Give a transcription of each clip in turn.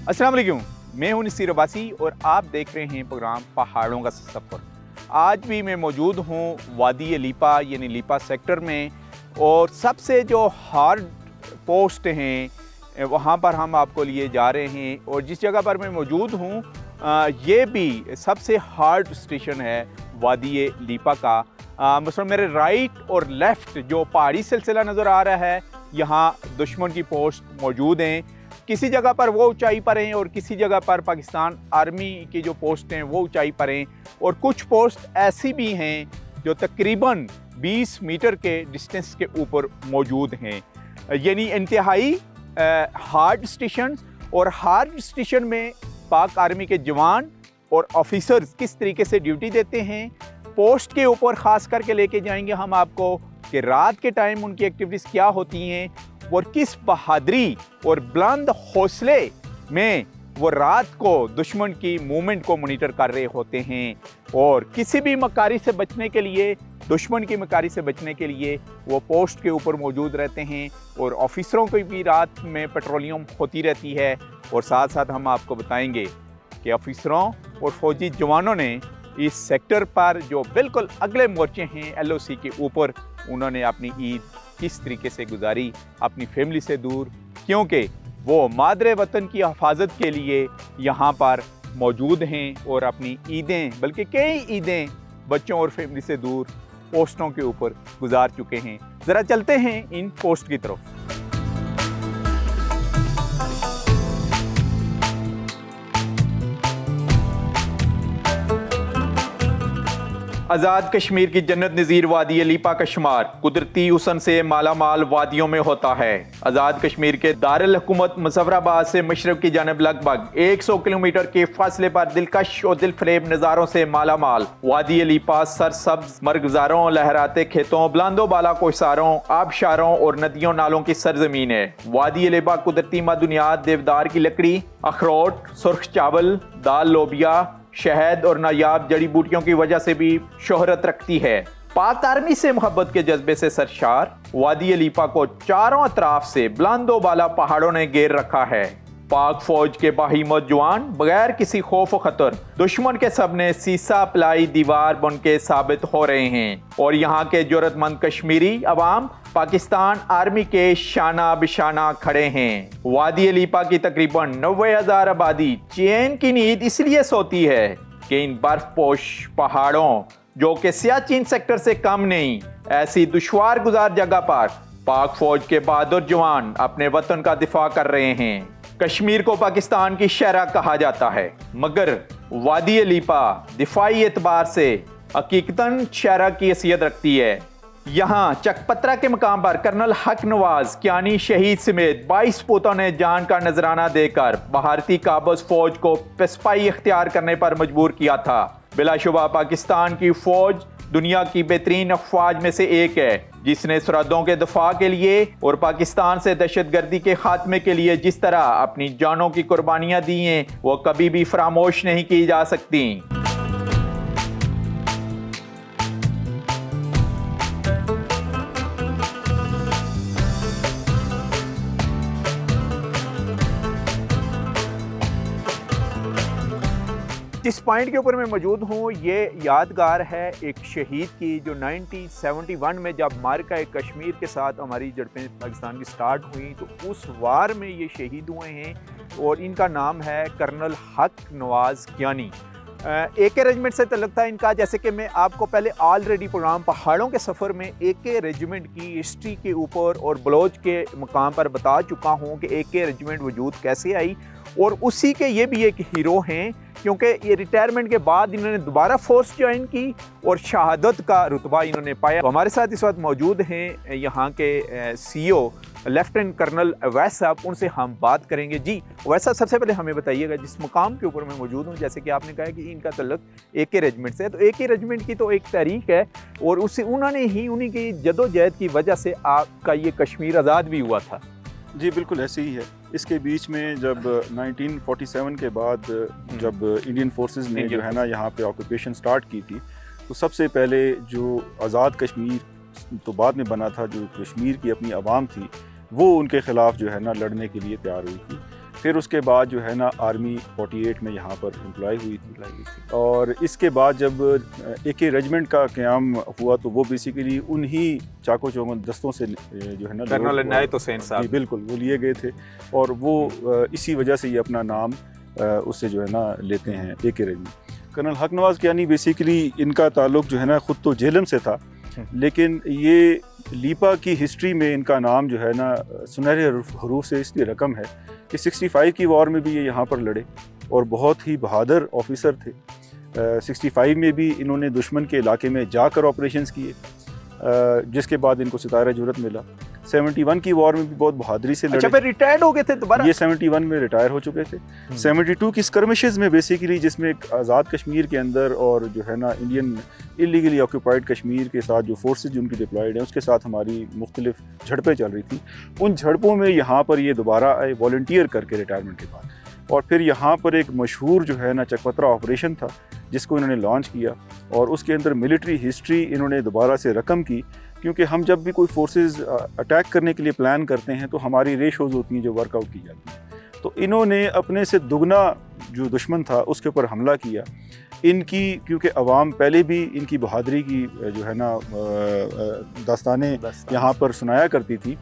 अस्सलाम वालेकुम, मैं हूं नसीर अब्बासी और आप देख रहे हैं प्रोग्राम पहाड़ों का सफ़र। आज भी मैं मौजूद हूं वादी लीपा यानी लीपा सेक्टर में, और सबसे जो हार्ड पोस्ट हैं वहां पर हम आपको लिए जा रहे हैं। और जिस जगह पर मैं मौजूद हूं ये भी सबसे हार्ड स्टेशन है वादी लीपा का। मसलन मेरे राइट और लेफ़्ट जो पहाड़ी सिलसिला नज़र आ रहा है, यहाँ दुश्मन की पोस्ट मौजूद हैं। किसी जगह पर वो ऊंचाई पर हैं और किसी जगह पर पाकिस्तान आर्मी की जो पोस्ट हैं वो ऊंचाई पर हैं, और कुछ पोस्ट ऐसी भी हैं जो तकरीबन 20 मीटर के डिस्टेंस के ऊपर मौजूद हैं। यानी इंतहाई हार्ड स्टेशन। और हार्ड स्टेशन में पाक आर्मी के जवान और ऑफिसर्स किस तरीके से ड्यूटी देते हैं, पोस्ट के ऊपर ख़ास करके लेके जाएंगे हम आपको कि रात के टाइम उनकी एक्टिविटीज़ क्या होती हैं और किस बहादुरी और बुलंद हौसले में वो रात को दुश्मन की मूवमेंट को मॉनिटर कर रहे होते हैं। और किसी भी मकारी से बचने के लिए, दुश्मन की मकारी से बचने के लिए वो पोस्ट के ऊपर मौजूद रहते हैं। और ऑफिसरों की भी रात में पेट्रोलियम होती रहती है। और साथ साथ हम आपको बताएंगे कि ऑफिसरों और फौजी जवानों ने इस सेक्टर पर जो बिल्कुल अगले मोर्चे हैं LOC के ऊपर, उन्होंने अपनी ईद किस तरीके से गुजारी अपनी फैमिली से दूर, क्योंकि वो मादरे वतन की हिफाजत के लिए यहाँ पर मौजूद हैं और अपनी ईदें, बल्कि कई ईदें बच्चों और फैमिली से दूर पोस्टों के ऊपर गुजार चुके हैं। ज़रा चलते हैं इन पोस्ट की तरफ। आज़ाद कश्मीर की जन्नत नज़ीर वादी लीपा का शुमार कुदरती हुस्न से मालामाल वादियों में होता है। आज़ाद कश्मीर के दारुल हुकूमत मुज़फ़्फ़राबाद से मशरक़ की जानब लगभग 100 किलोमीटर के फासले पर दिलकश और दिलफरेब नज़ारों से मालामाल वादी लीपा सरसब्ज़ मरगज़ारों, लहराते खेतों, बुलंदो बाला कोहिसारों, आबशारों और नदियों नालों की सरजमीन है। वादी लीपा कुदरती मादुनियात, देवदार की लकड़ी, अखरोट, सुर्ख चावल, दाल, लोबिया, शहद और नायाब जड़ी बूटियों की वजह से भी शोहरत रखती है। पाक आर्मी से मोहब्बत के जज्बे से सरशार वादी लीपा को चारों अतराफ से बुलंदो बाला पहाड़ों ने घेर रखा है। पाक फौज के बाहिम्मत जवान बगैर किसी खौफ खतर दुश्मन के सामने सीसा पलाई दीवार बन के साबित हो रहे हैं। और यहाँ के जरूरतमंद कश्मीरी अवाम पाकिस्तान आर्मी के शाना बिशाना खड़े हैं। वादी लीपा की तकरीबन 90,000 आबादी चैन की नींद इसलिए सोती है कि इन बर्फपोश पहाड़ों, जो कि सियाचिन सेक्टर से कम नहीं, ऐसी दुश्वार गुजार जगह पर पाक फौज के बहादुर जवान अपने वतन का दिफा कर रहे हैं। कश्मीर को पाकिस्तान की शहरा कहा जाता है, मगर वादी लीपा दिफाई एतबार से हकीकतन शहरा की हैसियत रखती है। यहाँ चकपत्रा के मकाम पर कर्नल हक नवाज कियानी शहीद समेत 22 पोतों ने जान का नजराना देकर भारतीय काबज फौज को पेशपाई इख्तियार करने पर मजबूर किया था। बिलाशुबा पाकिस्तान की फौज दुनिया की बेहतरीन अफवाज में से एक है, जिसने सरहदों के दफा के लिए और पाकिस्तान से दहशतगर्दी के खात्मे के लिए जिस तरह अपनी जानों की कुर्बानियां दी हैं, वो कभी भी फरामोश नहीं की जा सकती। जिस पॉइंट के ऊपर मैं मौजूद हूँ ये यादगार है एक शहीद की, जो 1971 में जब मार्का कश्मीर के साथ हमारी झड़पें पाकिस्तान की स्टार्ट हुई तो उस वार में ये शहीद हुए हैं। और इनका नाम है कर्नल हक नवाज कियानी। AK रेजिमेंट से तल्लुक़ था इनका। जैसे कि मैं आपको पहले ऑलरेडी प्रोग्राम पहाड़ों के सफ़र में AK रेजिमेंट की हिस्ट्री के ऊपर और बलोच के मकाम पर बता चुका हूँ कि AK रेजिमेंट वजूद कैसे आई, और उसी के ये भी एक हीरो हैं, क्योंकि ये रिटायरमेंट के बाद इन्होंने दोबारा फोर्स ज्वाइन की और शहादत का रुतबा इन्होंने पाया। तो हमारे साथ इस वक्त मौजूद हैं यहाँ के CEO लेफ्टिनेंट कर्नल अवैस साहब, उनसे हम बात करेंगे। जी अवैस साहब, सबसे पहले हमें बताइएगा जिस मुकाम के ऊपर मैं मौजूद हूँ, जैसे कि आपने कहा कि इनका तल्लुक़ AK रेजिमेंट से है, तो AK रेजिमेंट की तो एक तारीख है और उससे उन्होंने ही उन्हीं की जदोजहद की वजह से आपका ये कश्मीर आज़ाद भी हुआ था। जी बिल्कुल ऐसे ही है। इसके बीच में जब 1947 के बाद जब इंडियन फोर्सेस ने जो है ना यहाँ पे ऑक्यूपेशन स्टार्ट की थी, तो सबसे पहले जो आज़ाद कश्मीर तो बाद में बना था, जो कश्मीर की अपनी आवाम थी वो उनके ख़िलाफ़ जो है ना लड़ने के लिए तैयार हुई थी। फिर उसके बाद जो है ना आर्मी 48 में यहाँ पर एम्प्लॉय हुई थी। और इसके बाद जब AK रेजिमेंट का क़याम हुआ तो वो बेसिकली उन्हीं चाको चौबंद दस्तों से जो है ना कर्नल इनायत हुसैन साहब, जी बिल्कुल, वो लिए गए थे और वो इसी वजह से ये अपना नाम उससे जो है ना लेते हैं AK रेजिमेंट। कर्नल हक नवाज़ कियानी बेसिकली इनका ताल्लुक जो है ना ख़ुद तो जेलम से था, लेकिन ये लीपा की हिस्ट्री में इनका नाम जो है ना सुनहरे हरूफ से इसलिए रकम है कि 65 की वॉर में भी ये यहाँ पर लड़े और बहुत ही बहादुर ऑफिसर थे। 65 में भी इन्होंने दुश्मन के इलाके में जाकर ऑपरेशंस किए, जिसके बाद इनको सितारा जुरत मिला। 71 की वॉर में भी बहुत बहादुरी से लड़े। अच्छा, फिर रिटायर्ड हो गए थे दोबारा? ये 71 में रिटायर हो चुके थे। 72 की स्कर्मिशेस में बेसिकली, जिसमें आज़ाद कश्मीर के अंदर और जो है ना इंडियन इलीगली ऑक्यूपाइड कश्मीर के साथ जो फोर्सेस जो उनकी डिप्लॉयड हैं उसके साथ हमारी मुख्तलिफ झड़पें चल रही थी। उन झड़पों में यहाँ पर ये दोबारा आए वॉलंटियर करके रिटायरमेंट के बाद, और फिर यहाँ पर एक मशहूर जो है ना चकपत्रा ऑपरेशन था जिसको इन्होंने लॉन्च किया और उसके अंदर मिलिट्री हिस्ट्री इन्होंने दोबारा से रकम की, क्योंकि हम जब भी कोई फोर्सेस अटैक करने के लिए प्लान करते हैं तो हमारी रेशोज़ होती हैं जो वर्कआउट की जाती हैं। तो इन्होंने अपने से दुगना जो दुश्मन था उसके ऊपर हमला किया। इनकी क्योंकि अवाम पहले भी इनकी बहादुरी की जो है ना दास्तानें यहाँ पर सुनाया करती थी,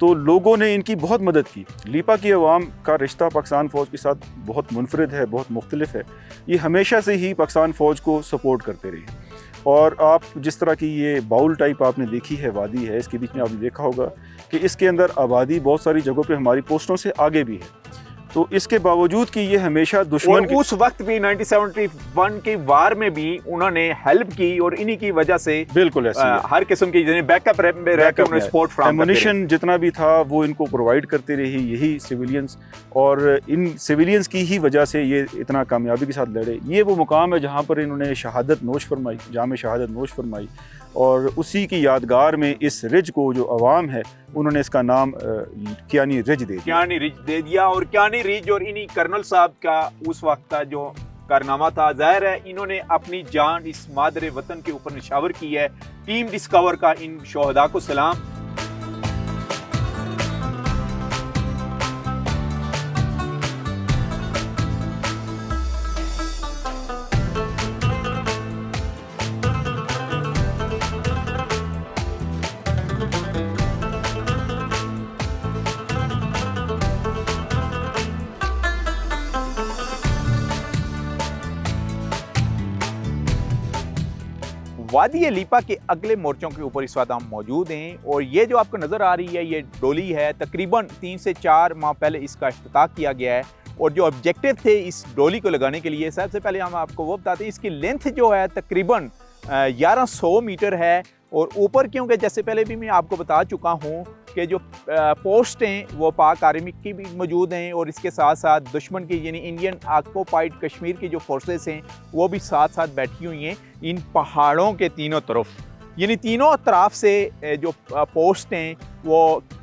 तो लोगों ने इनकी बहुत मदद की। लीपा की अवाम का रिश्ता पाकिस्तान फ़ौज के साथ बहुत मुनफरिद है, बहुत मुख्तलिफ है। ये हमेशा से ही पाकिस्तान फ़ौज को सपोर्ट करते रहे। और आप जिस तरह की ये बाउल टाइप आपने देखी है, वादी है, इसके बीच में आपने देखा होगा कि इसके अंदर आबादी बहुत सारी जगहों पे हमारी पोस्टों से आगे भी है। तो इसके बावजूद कि ये हमेशा दुश्मन और उस वक्त भी 1971 की वार में भी उन्होंने हेल्प की और इन्हीं की वजह से बिल्कुल ऐसे हर किस्म की बैकअप में रह के उन्हें सपोर्ट फ्राहम करते रहे। एमुनिशन जितना भी था वो इनको प्रोवाइड करते रही यही सिविलियंस, और इन सिविलियंस की ही वजह से ये इतना कामयाबी के साथ लड़े। ये वो मुकाम है जहाँ पर इन्होंने शहादत नोश फरमाई, जाम शहादत नोश फरमाई, और उसी की यादगार में इस रिज को जो अवाम है उन्होंने इसका नाम कियानी रिज दे दिया। कियानी रिज दे दिया। और कियानी रिज और इन्हीं कर्नल साहब का उस वक्त का जो कारनामा था, जाहिर है इन्होंने अपनी जान इस मादरे वतन के ऊपर निशावर की है। टीम डिस्कवर का इन शोहदा को सलाम। वादी लीपा के अगले मोर्चों के ऊपर इस वक्त हम मौजूद हैं, और ये जो आपको नज़र आ रही है ये डोली है। तकरीबन 3 से 4 माह पहले इसका इफ्तिताह किया गया है, और जो ऑब्जेक्टिव थे इस डोली को लगाने के लिए, सबसे पहले हम आपको वो बताते हैं इसकी लेंथ जो है तकरीबन 1100 मीटर है। और ऊपर क्योंकि जैसे पहले भी मैं आपको बता चुका हूँ कि जो पोस्ट हैं वो पाक आर्मी की भी मौजूद हैं, और इसके साथ साथ दुश्मन की यानी इंडियन ऑक्यूपाइड कश्मीर की जो फोर्सेस हैं वो भी साथ साथ बैठी हुई हैं इन पहाड़ों के तीनों तरफ। यानी तीनों तरफ से जो पोस्ट हैं वो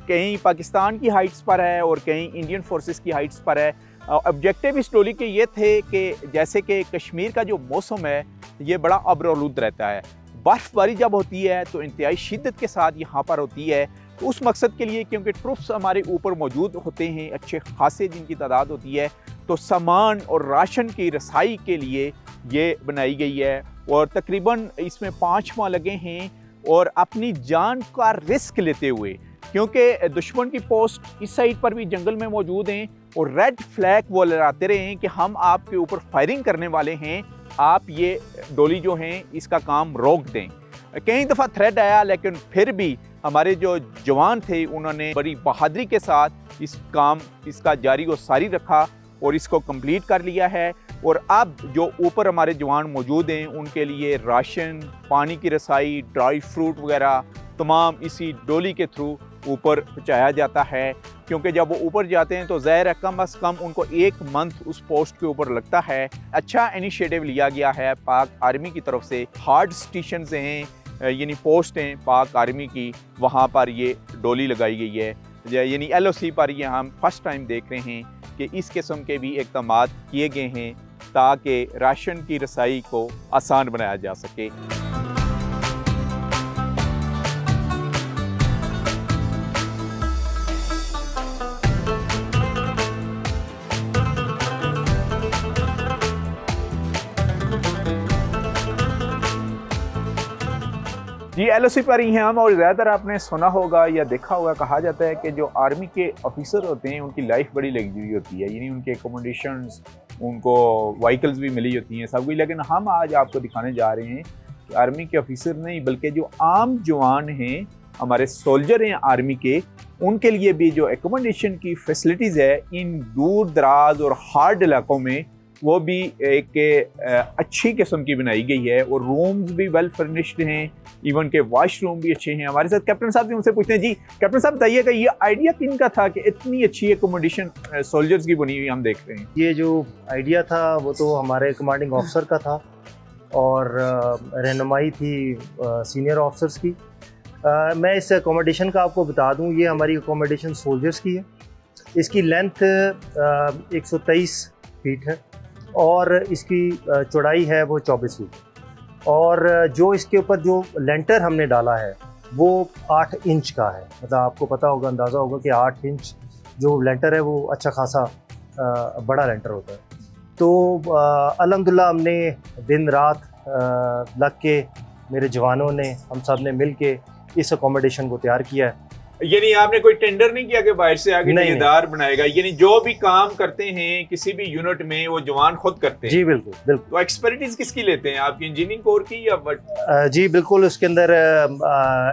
कहीं पाकिस्तान की हाइट्स पर है और कहीं इंडियन फोर्सेस की हाइट्स पर है। ऑब्जेक्टिव इस टोली के ये थे कि जैसे कि कश्मीर का जो मौसम है ये बड़ा अब्र-आलूद रहता है, बर्फ़बारी जब होती है तो इंतहाई शिद्दत के साथ यहाँ पर होती है। तो उस मकसद के लिए क्योंकि ट्रुप्स हमारे ऊपर मौजूद होते हैं, अच्छे खासे जिनकी तादाद होती है, तो सामान और राशन की रसाई के लिए ये बनाई गई है। और तकरीबन इसमें 5 माह लगे हैं, और अपनी जान का रिस्क लेते हुए, क्योंकि दुश्मन की पोस्ट इस साइड पर भी जंगल में मौजूद हैं, और रेड फ्लैग वो लहराते रहे हैं कि हम आपके ऊपर फायरिंग करने वाले हैं, आप ये डोली जो हैं इसका काम रोक दें। कई दफ़ा थ्रेट आया, लेकिन फिर भी हमारे जो जवान थे उन्होंने बड़ी बहादुरी के साथ इसका जारी व सारी रखा और इसको कंप्लीट कर लिया है। और अब जो ऊपर हमारे जवान मौजूद हैं उनके लिए राशन, पानी की रसाई, ड्राई फ्रूट वगैरह तमाम इसी डोली के थ्रू ऊपर पहुँचाया जाता है, क्योंकि जब वो ऊपर जाते हैं तो ज़ाहिर है कम अज़ कम उनको 1 मंथ उस पोस्ट के ऊपर लगता है। अच्छा इनिशिएटिव लिया गया है पाक आर्मी की तरफ से। हार्ड स्टेशन हैं यानी पोस्ट हैं पाक आर्मी की, वहाँ पर ये डोली लगाई गई है, यानी LOC पर ये हम फर्स्ट टाइम देख रहे हैं कि इस किस्म के भी इक़दामात किए गए हैं ताकि राशन की रसाई को आसान बनाया जा सके। जी LOC पर ही हैं हम, और ज़्यादातर आपने सुना होगा या देखा होगा, कहा जाता है कि जो आर्मी के ऑफिसर होते हैं उनकी लाइफ बड़ी लग्जरी होती है, यानी उनके एकोमोडेशंस, उनको व्हीकल्स भी मिली होती हैं, सब कुछ। लेकिन हम आज आपको दिखाने जा रहे हैं कि आर्मी के ऑफिसर नहीं बल्कि जो आम जवान हैं, हमारे सोल्जर हैं आर्मी के, उनके लिए भी जो एकोमोडेशन की फैसिलिटीज़ है इन दूर दराज और हार्ड इलाकों में, वो भी एक अच्छी किस्म की बनाई गई है, और रूम्स भी वेल फर्निश्ड हैं, इवन के वॉशरूम भी अच्छे हैं। हमारे साथ कैप्टन साहब से उनसे पूछते हैं। जी कैप्टन साहब बताइएगा, ये आइडिया किन का था कि इतनी अच्छी एकोमोडेशन सोल्जर्स की बनी हुई हम देख रहे हैं? ये जो आइडिया था वो तो हमारे कमांडिंग ऑफिसर का था, और रहनुमाई थी सीनियर ऑफिसर्स की। मैं इस एकोमोडेशन का आपको बता दूं, ये हमारी एकोमोडेशन सोल्जर्स की है। इसकी लेंथ 123 फीट है और इसकी चौड़ाई है वो 24 फीट, और जो इसके ऊपर जो लेंटर हमने डाला है वो 8 इंच का है। मतलब आपको पता होगा, अंदाज़ा होगा कि 8 इंच जो लेंटर है वो अच्छा खासा बड़ा लेंटर होता है। तो अल्हम्दुलिल्लाह हमने दिन रात लग के, मेरे जवानों ने, हम सब ने मिल के इस अकोमोडेशन को तैयार किया है। यानी आपने कोई टेंडर नहीं किया कि बाहर से आगे ठेकेदार बनाएगा, यानी जो भी काम करते हैं किसी भी यूनिट में वो जवान खुद करते हैं? जी बिल्कुल बिल्कुल। तो एक्सपर्टीज किसकी लेते हैं, आपकी इंजीनियरिंग कोर की या जी बिल्कुल, उसके अंदर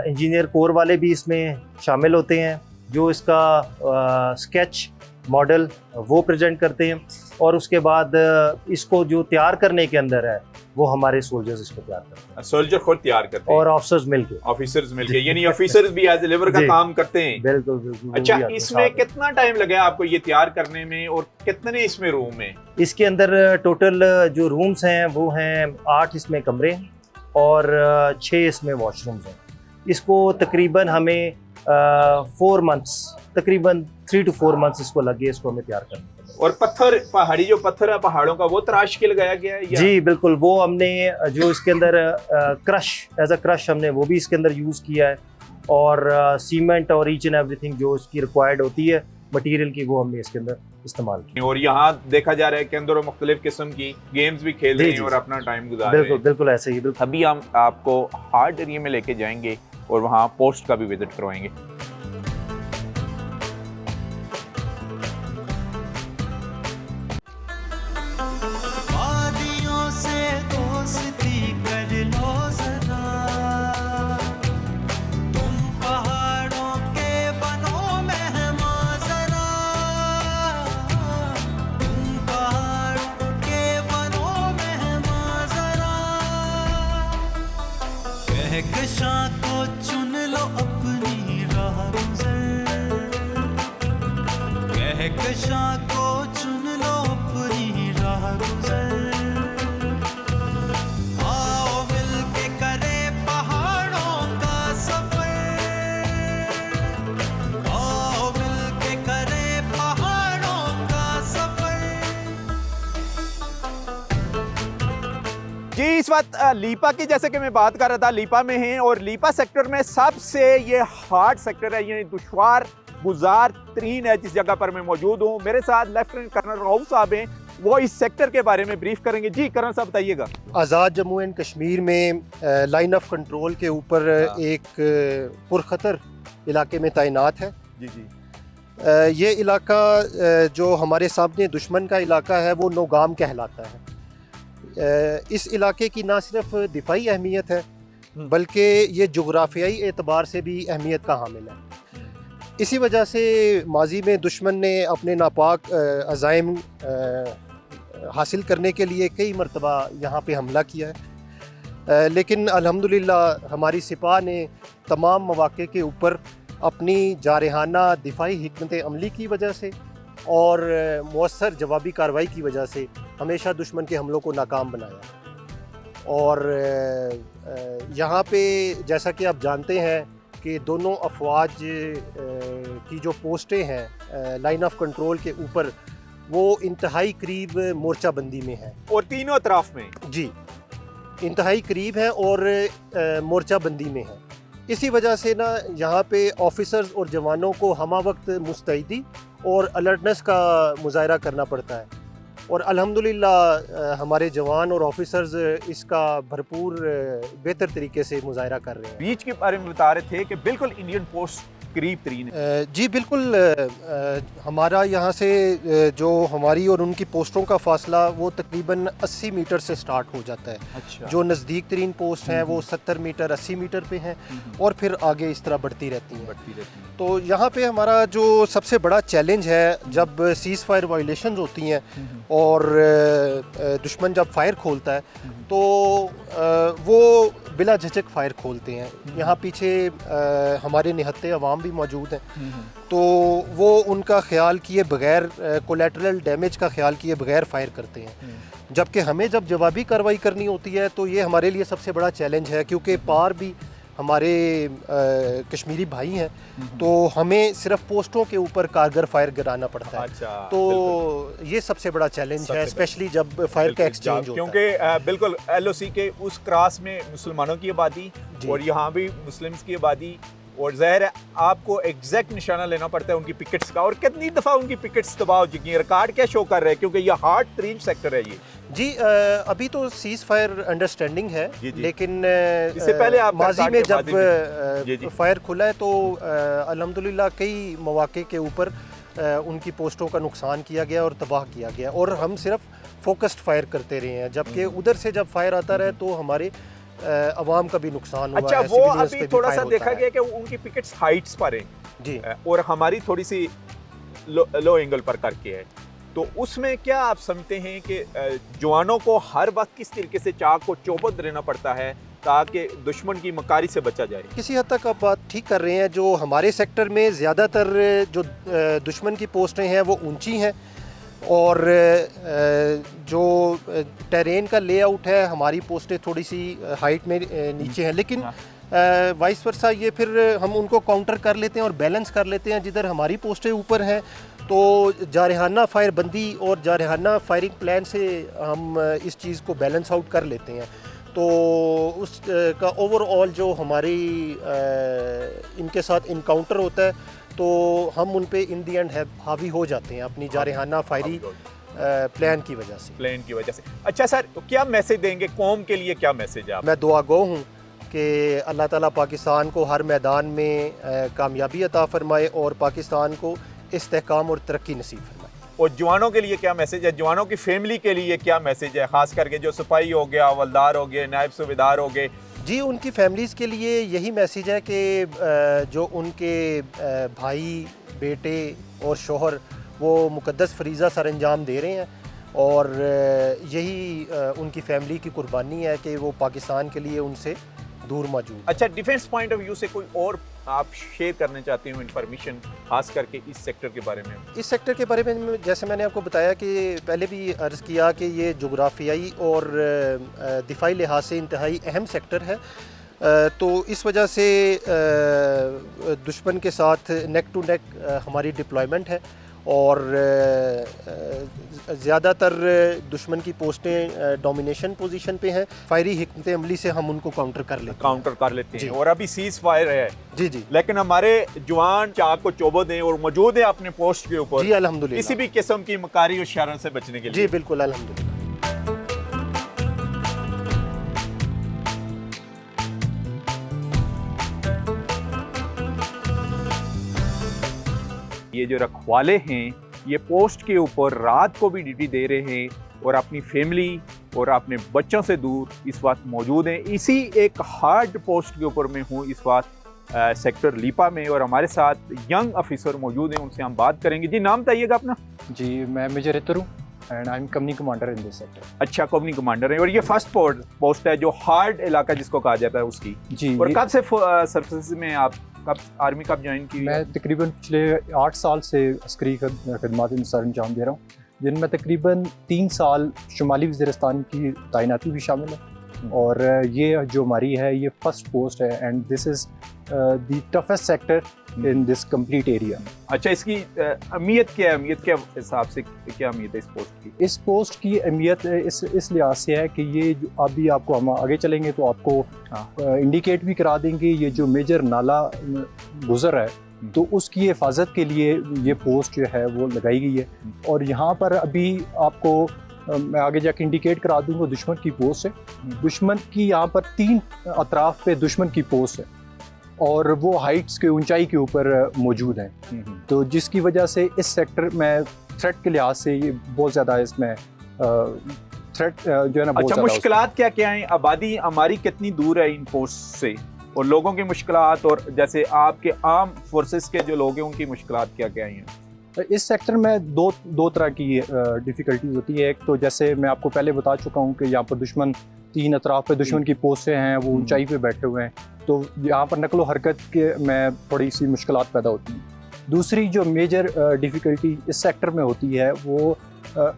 इंजीनियर कोर वाले भी इसमें शामिल होते हैं, जो इसका स्केच मॉडल वो प्रेजेंट करते हैं, और उसके बाद इसको जो तैयार करने के अंदर है वो हमारे सोल्जर्स इसको तैयार करते हैं। सोल्जर खुद तैयार करते हैं और ऑफिसर्स मिलके, यानी ऑफिसर्स भी एज लेबर का काम करते हैं? बिल्कुल बिल्कुल। अच्छा, इसमें कितना टाइम लगा आपको ये तैयार करने में, और कितने इसमें रूम है? इसके अंदर टोटल जो रूम्स हैं वो हैं 8 इसमें कमरे हैं, और 6 इसमें वॉशरूम्स हैं। इसको तकरीबन हमें 4 मंथ्स, तकरीबन 3 to 4 मंथ्स इसको लगे इसको हमें तैयार करने। और पत्थर, पहाड़ी जो पत्थर है पहाड़ों का, वो तराश के लगाया गया है या? जी बिल्कुल, वो हमने जो इसके अंदर क्रश, एज अ क्रश हमने वो भी इसके अंदर यूज़ किया है, और सीमेंट और ईच एंड एवरीथिंग जो इसकी रिक्वायर्ड होती है मटेरियल की, वो हमने इसके अंदर इस्तेमाल की। और यहाँ देखा जा रहा है कि अंदर मुख्तलिफ किस्म की गेम्स भी खेल रहे हैं और अपना टाइम गुजार रहे हैं। बिल्कुल बिल्कुल ऐसे ही। बिल्कुल। अभी हम आपको हार्ड एरिया में लेके जाएंगे और वहाँ पोस्ट का भी विजिट करवाएंगे। कहकशां को चुन लो अपनी राह गुज़र, कहकशां को चुन लो अपनी राह गुज़र। आओ मिलके करे पहाड़ों का सफर, आओ मिलके करे पहाड़ों का सफर। जी इस वक्त लीपा की, जैसे कि मैं बात कर रहा था, लीपा में हैं, और लीपा सेक्टर में सबसे ये हार्ड सेक्टर है, यानी दुश्वार गुजार तरीन है जिस जगह पर मैं मौजूद हूँ। मेरे साथ लेफ्टिनेंट कर्नल रऊफ साहब हैं, वो इस सेक्टर के बारे में ब्रीफ करेंगे। जी कर्नल साहब बताइएगा। आज़ाद जम्मू एंड कश्मीर में लाइन ऑफ कंट्रोल के ऊपर एक पुरखतर इलाके में तैनात है। जी जी। ये इलाका जो हमारे सामने दुश्मन का इलाका है वो नौगाम कहलाता है। इस इलाके की ना सिर्फ दिफाई अहमियत है बल्कि ये जोग्राफियाई एतबार से भी अहमियत का हामिल है। इसी वजह से माजी में दुश्मन ने अपने नापाक अज़ाइम हासिल करने के लिए कई मरतबा यहाँ पे हमला किया है, लेकिन अल्हम्दुलिल्लाह हमारी सिपाह ने तमाम मौक़े के ऊपर अपनी जारहाना दिफाई हिकमत अमली की वजह से और मौसर जवाबी कार्रवाई की वजह से हमेशा दुश्मन के हमलों को नाकाम बनाया। और यहाँ पे जैसा कि आप जानते हैं कि दोनों अफवाज की जो पोस्टें हैं लाइन ऑफ कंट्रोल के ऊपर, वो इंतहाई करीब मोर्चा बंदी में है, और तीनों तरफ में जी इंतहाई करीब है और मोर्चा बंदी में है। इसी वजह से ना यहाँ पे ऑफिसर्स और जवानों को हमा वक्त मुस्तैदी और अलर्टनेस का मुजाहरा करना पड़ता है। और अल्हम्दुलिल्लाह हमारे जवान और ऑफिसर्स इसका भरपूर बेहतर तरीके से मुजाहरा कर रहे हैं। बीच के बारे में बता रहे थे कि बिल्कुल इंडियन पोस्ट करीब तरीन है। जी बिल्कुल, हमारा यहाँ से जो हमारी और उनकी पोस्टों का फासला वो तकरीबन 80 मीटर से स्टार्ट हो जाता है। अच्छा। जो नज़दीक तरीन पोस्ट हैं वो 70 मीटर 80 मीटर पे हैं और फिर आगे इस तरह बढ़ती रहती हैं। तो यहाँ पे हमारा जो सबसे बड़ा चैलेंज है, जब सीज़ फायर वायलेशन होती हैं और दुश्मन जब फायर खोलता है तो वो बिला झिझक फायर खोलते हैं। यहाँ पीछे हमारे निहत्ते अवाम भी मौजूद हैं, तो वो उनका ख्याल किए बगैर, कोलैटरल डैमेज का ख्याल किए बगैर फायर करते हैं। जबकि हमें जब जवाबी कार्रवाई करनी होती है तो ये हमारे लिए सबसे बड़ा चैलेंज है, क्योंकि पार भी हमारे कश्मीरी भाई हैं, तो हमें सिर्फ पोस्टों के ऊपर कारगर फायर गिराना पड़ता है। अच्छा, तो ये सबसे बड़ा चैलेंज है, स्पेशली जब फायर का एक्सचेंज होता है। क्योंकि बिल्कुल LOC के उस क्रॉस में मुसलमानों की आबादी और यहाँ भी मुस्लिम्स की आबादी, और ज़ाहिर है आपको एग्जैक्ट निशाना लेना पड़ता है उनकी पिकेट्स का। और कितनी दफ़ा उनकी पिकेट्स तबाह हो चुकी हैं, रिकॉर्ड क्या शो कर रहे हैं, क्योंकि ये हार्ड तरीन सेक्टर है ये। जी अभी तो सीज़ फायर अंडरस्टैंडिंग है, लेकिन इससे पहले आप माजी में जब जी। फायर खुला है तो अल्हम्दुलिल्लाह कई मौके के ऊपर उनकी पोस्टों का नुकसान किया गया और तबाह किया गया, और हम सिर्फ फोकस्ड फायर करते रहे हैं। जबकि उधर से जब फायर आता रहा तो हमारे अवाम का भी नुकसान हुआ अच्छा, है। वो अभी थोड़ा सा देखा गया कि उनकी पिकेट्स हाइट्स पर हैं जी, और हमारी थोड़ी सी लो एंगल पर करके है। तो उसमें क्या आप समझते हैं कि जवानों को हर वक्त किस तरीके से चाक को चौबंद रहना पड़ता है ताकि दुश्मन की मकारी से बचा जाए? किसी हद तक आप बात ठीक कर रहे हैं। जो हमारे सेक्टर में ज़्यादातर जो दुश्मन की पोस्टें हैं वो ऊंची हैं, और जो टेरेन का लेआउट है, हमारी पोस्टें थोड़ी सी हाइट में नीचे हैं, लेकिन वाइस वर्सा ये फिर हम उनको काउंटर कर लेते हैं और बैलेंस कर लेते हैं। जिधर हमारी पोस्टें ऊपर हैं तो जारहाना फायर बंदी और जारहाना फायरिंग प्लान से हम इस चीज़ को बैलेंस आउट कर लेते हैं। तो उस का ओवरऑल जो हमारी इनके साथ इनकाउंटर होता है तो हम उन पे इन दी एंड हावी हो जाते हैं अपनी जारहाना फायरी प्लान की वजह से। अच्छा सर, तो क्या मैसेज देंगे कौम के लिए, क्या मैसेज है आप? मैं दुआ गो हूँ कि अल्लाह ताला पाकिस्तान को हर मैदान में कामयाबी अता फरमाए और पाकिस्तान को इस्तेहकाम और तरक्की नसीब फरमाए। और जवानों के लिए क्या मैसेज है, जवानों की फैमिली के लिए क्या मैसेज है, खास करके जो सिपाही हो गया, हवलदार हो गए, नायब सूबेदार हो गए? जी, उनकी फैमिलीज़ के लिए यही मैसेज है कि जो उनके भाई, बेटे और शोहर वो मुकद्दस फरीज़ा सर अंजाम दे रहे हैं, और यही उनकी फैमिली की कुर्बानी है कि वो पाकिस्तान के लिए उनसे दूर मौजूद। अच्छा, डिफेंस पॉइंट ऑफ व्यू से कोई और आप शेयर करना चाहते हो इन्फॉर्मेशन, खास करके इस सेक्टर के बारे में? इस सेक्टर के बारे में जैसे मैंने आपको बताया कि पहले भी अर्ज़ किया कि ये जोग्राफियाई और दिफाई लिहाज से इंतहाई अहम सेक्टर है। तो इस वजह से दुश्मन के साथ नेक टू नेक हमारी डिप्लॉयमेंट है, और ज़्यादातर दुश्मन की पोस्टें डोमिनेशन पोजीशन पे हैं। फायरी हिकमत अमली से हम उनको काउंटर कर लेते हैं और अभी सीज फायर है। जी, लेकिन हमारे जवान चाक को चौबंद हैं और मौजूद है अपने पोस्ट के ऊपर। जी अल्हम्दुलिल्लाह, किसी भी किस्म की मकारी और शरर से बचने के लिए। जी बिल्कुल अल्हम्दुलिल्लाह। ये जो रखवाले हैं ये पोस्ट के ऊपर रात को भी ड्यूटी दे रहे हैं और अपनी फैमिली और अपने बच्चों से दूर इस वक्त मौजूद हैं। इसी एक हार्ड पोस्ट के ऊपर मैं हूँ इस वक्त सेक्टर लीपा में, और हमारे साथ यंग ऑफिसर मौजूद हैं, उनसे हम बात करेंगे। जी, नाम बताइएगा अपना। जी, मैं मेजर रितर हूँ and I am company commander in this sector. अच्छा, कंपनी कमांडर है, और ये फर्स्ट पोस्ट है जो हार्ड इलाका जिसको कहा जाता है उसकी। जी, और कब से सर्विसेज में आप आर्मी कब ज्वाइन की? मैं तकरीबन पिछले 8 साल से अस्करी खदमात में सर अंजाम दे रहा हूँ, जिनमें तकरीबन 3 साल शुमाली वज़ीरिस्तान की तैनाती भी शामिल है, और ये जो हमारी है ये फर्स्ट पोस्ट है and this is the toughest sector in this complete area. अच्छा, इसकी अहमियत क्या है? अहमियत के हिसाब से क्या अहमियत है इस पोस्ट की? इस पोस्ट की अहमियत इस लिहाज से है कि ये जो अभी आपको हम आगे चलेंगे तो आपको इंडिकेट भी करा देंगे। ये जो मेजर नाला गुजर है तो उसकी हिफाजत के लिए ये पोस्ट जो है वो लगाई गई है। और यहाँ पर अभी आपको मैं आगे जाके इंडिकेट करा दूंगा दुश्मन की पोस्ट है। दुश्मन की यहाँ पर 3 अतराफ पे दुश्मन की पोस्ट है और वो हाइट्स के ऊंचाई के ऊपर मौजूद हैं। तो जिसकी वजह से इस सेक्टर में थ्रेट के लिहाज से ये बहुत ज़्यादा इसमें थ्रेट जो है ना बहुत अच्छा, ज़्यादा मुश्किलात क्या क्या हैं? आबादी हमारी कितनी दूर है इन पोस्ट से, और लोगों की मुश्किलात, और जैसे आपके आर्म फोर्सेस के जो लोग हैं उनकी मुश्किलात क्या क्या हैं? इस सेक्टर में दो तरह की डिफ़िकल्टीज होती है। एक तो जैसे मैं आपको पहले बता चुका हूँ कि यहाँ पर दुश्मन 3 अतराफ पे दुश्मन की पोस्टें हैं, वो ऊंचाई पे बैठे हुए हैं, तो यहाँ पर नकलो हरकत के में थोड़ी सी मुश्किलात पैदा होती हैं। दूसरी जो मेजर डिफ़िकल्टी इस सेक्टर में होती है वो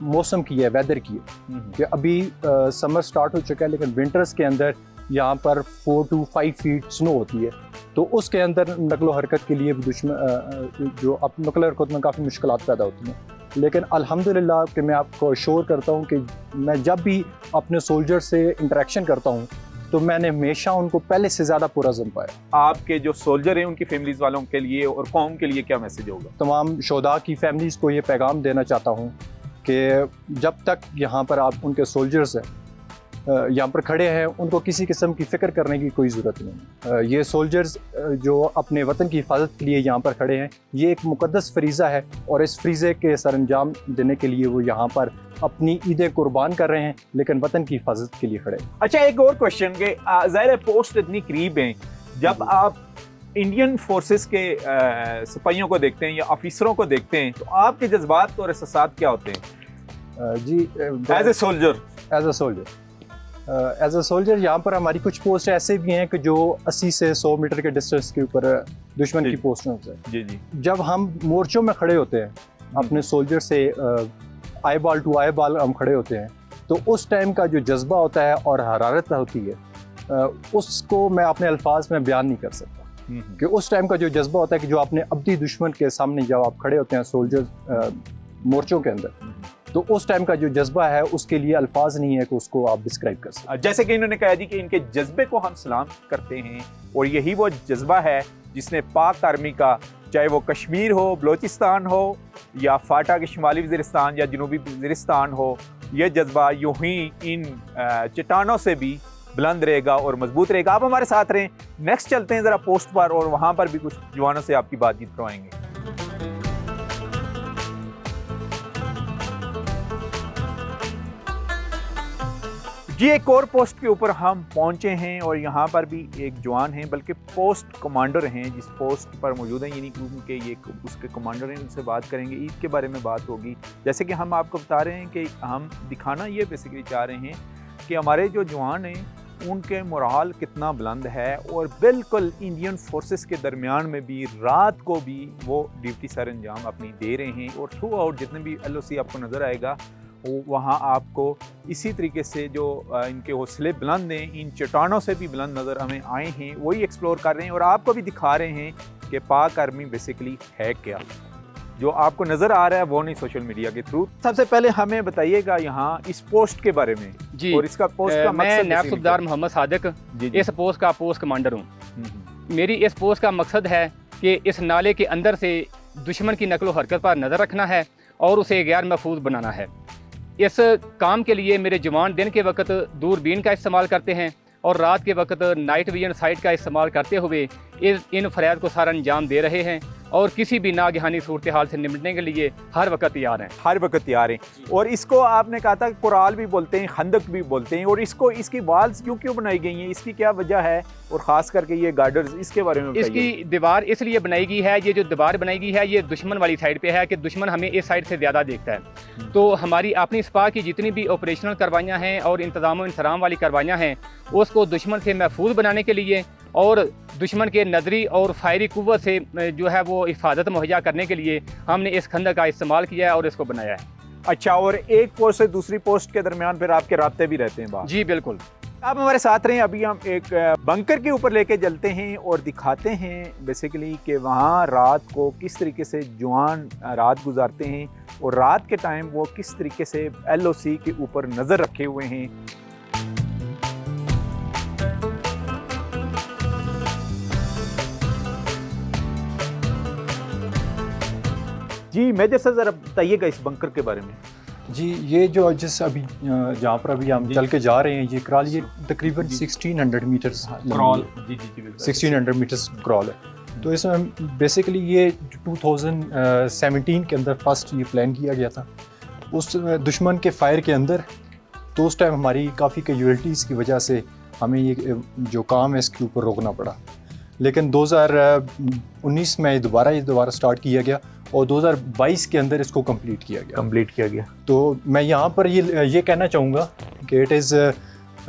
मौसम की है, वेदर की है। कि अभी समर स्टार्ट हो चुका है लेकिन विंटर्स के अंदर यहाँ पर 4 to 5 फीट स्नो होती है, तो उसके अंदर नकलो हरकत के लिए दुश्मन जो अब नकलो हरकत में काफ़ी मुश्किलात पैदा होती हैं। लेकिन अल्हम्दुलिल्लाह कि मैं आपको श्योर करता हूँ कि मैं जब भी अपने सोल्जर से इंटरेक्शन करता हूँ तो मैंने हमेशा उनको पहले से ज़्यादा पुरअज़्म पाया। आपके जो सोल्जर हैं उनकी फैमिलीज वालों के लिए और कौम के लिए क्या मैसेज होगा? तमाम शोधा की फैमिलीज़ को ये पैगाम देना चाहता हूँ कि जब तक यहाँ पर आप उनके सोल्जर्स हैं यहाँ पर खड़े हैं, उनको किसी किस्म की फ़िक्र करने की कोई ज़रूरत नहीं। ये सोल्जर्स जो अपने वतन की हिफाजत के लिए यहाँ पर खड़े हैं, ये एक मुक़द्दस फरीज़ा है और इस फरीज़े के सरअंजाम देने के लिए वो यहाँ पर अपनी ईदें कुर्बान कर रहे हैं, लेकिन वतन की हिफाजत के लिए खड़े हैं। अच्छा, एक और क्वेश्चन के ज़ाहिर है पोस्ट इतनी करीब हैं, जब आप इंडियन फोर्सेस के सिपाहियों को देखते हैं या ऑफिसरों को देखते हैं तो आपके जज्बात और एहसासात क्या होते हैं? जी as a soldier as a soldier यहाँ पर हमारी कुछ पोस्ट ऐसे भी हैं कि जो 80 से 100 मीटर के डिस्टेंस के ऊपर दुश्मन की पोस्ट में होते हैं। जी जी। जब हम मोर्चों में खड़े होते हैं अपने सोल्जर से आई बाल टू आई बाल हम खड़े होते हैं, तो उस टाइम का जो जज्बा होता है और हरारत होती है उसको मैं अपने अल्फाज में बयान नहीं कर सकता। कि उस टाइम का जो जज्बा होता है कि जो अपने अब्दी दुश्मन के सामने जब आप खड़े होते हैं सोल्जर मोर्चों के अंदर, तो उस टाइम का जो जज्बा है उसके लिए अल्फाज नहीं है कि उसको आप डिस्क्राइब कर सकते। जैसे कि इन्होंने कहा जी कि इनके जज्बे को हम सलाम करते हैं और यही वो जज्बा है जिसने पाक आर्मी का, चाहे वो कश्मीर हो, बलोचिस्तान हो या फाटा के शुमाली वज़ीरिस्तान या जनूबी वज़ीरिस्तान हो, यह जज्बा यूं ही इन चट्टानों से भी बुलंद रहेगा और मजबूत रहेगा। आप हमारे साथ रहें, नेक्स्ट चलते हैं ज़रा पोस्ट पर और वहाँ पर भी कुछ जवानों से आपकी बातचीत करवाएंगे। जी, एक और पोस्ट के ऊपर हम पहुंचे हैं और यहाँ पर भी एक जवान हैं, बल्कि पोस्ट कमांडर हैं जिस पोस्ट पर मौजूद हैं, यानी कि ये उसके कमांडर हैं। उनसे बात करेंगे, ईद के बारे में बात होगी। जैसे कि हम आपको बता रहे हैं कि हम दिखाना ये बेसिकली चाह रहे हैं कि हमारे जो जवान हैं उनके मोराल कितना बुलंद है और बिल्कुल इंडियन फोर्सेस के दरमियान में भी रात को भी वो ड्यूटी सर अंजाम अपनी दे रहे हैं। और थ्रू आउट जितने भी LOC आपको नज़र आएगा वहाँ आपको इसी तरीके से जो इनके हौसले बुलंद हैं, इन चट्टानों से भी बुलंद नज़र हमें आए हैं, वही एक्सप्लोर कर रहे हैं और आपको भी दिखा रहे हैं कि पाक आर्मी बेसिकली है क्या। जो आपको नज़र आ रहा है वो नहीं, सोशल मीडिया के थ्रू। सबसे पहले हमें बताइएगा यहाँ इस पोस्ट के बारे में जी। और इसका पोस्ट का मैं नायब सूबेदार मोहम्मद सादिक इस पोस्ट का पोस्ट कमांडर हूँ। मेरी इस पोस्ट का मकसद है कि इस नाले के अंदर से दुश्मन की नकलो हरकत पर नज़र रखना है और उसे गैर महफूज बनाना है। इस काम के लिए मेरे जवान दिन के वक्त दूरबीन का इस्तेमाल करते हैं और रात के वक्त नाइट विजन साइट का इस्तेमाल करते हुए इन फरियाद को सारा अंजाम दे रहे हैं और किसी भी नागहानी सूरत हाल से निपटने के लिए हर वक्त तैयार हैं। हर वक्त तैयार हैं। और इसको आपने कहा था कुराल भी बोलते हैं, खंदक भी बोलते हैं, और इसकी वाल्स क्यों बनाई गई हैं, इसकी क्या वजह है और ख़ास करके ये गार्डर्स, इसके बारे में बताइए। इसकी दीवार इसलिए बनाई गई है, ये जो दीवार बनाई गई है ये दुश्मन वाली साइड पे है कि दुश्मन हमें इस साइड से ज़्यादा देखता है। तो हमारी अपनी स्पा की जितनी भी ऑपरेशनल कार्रवाइयाँ हैं और इंतज़ाम इंतराम वाली कार्रवाइयाँ हैं उसको दुश्मन से महफूज बनाने के लिए और दुश्मन के नजरी और फायरी कुव्वत से जो है वो हिफाजत मुहैया करने के लिए हमने इस खंदक का इस्तेमाल किया है और इसको बनाया है। अच्छा, और एक पोस्ट से दूसरी पोस्ट के दरमियान फिर आपके राब्ते भी रहते हैं बाहर? जी बिल्कुल। आप हमारे साथ रहें, अभी हम एक बंकर के ऊपर लेके चलते हैं और दिखाते हैं बेसिकली कि वहाँ रात को किस तरीके से जवान रात गुजारते हैं और रात के टाइम वो किस तरीके से LOC के ऊपर नज़र रखे हुए हैं। जी मेजर सर ज़रा बताइएगा इस बंकर के बारे में। जी ये जो जिस अभी जहाँ पर अभी हम चल के जा रहे हैं ये क्रॉल, ये तकरीबन 1600 मीटर्स क्रॉल, जी जी जी 1600 मीटर्स क्रॉल है। तो इसमें बेसिकली ये 2017 के अंदर फर्स्ट ये प्लान किया गया था उस दुश्मन के फायर के अंदर। तो उस टाइम हमारी काफ़ी कैजुअल्टीज़ की वजह से हमें ये जो काम है इसके ऊपर रोकना पड़ा। लेकिन 2019 में ये दोबारा स्टार्ट किया गया और 2022 के अंदर इसको कंप्लीट किया गया। तो मैं यहाँ पर ये कहना चाहूँगा कि it is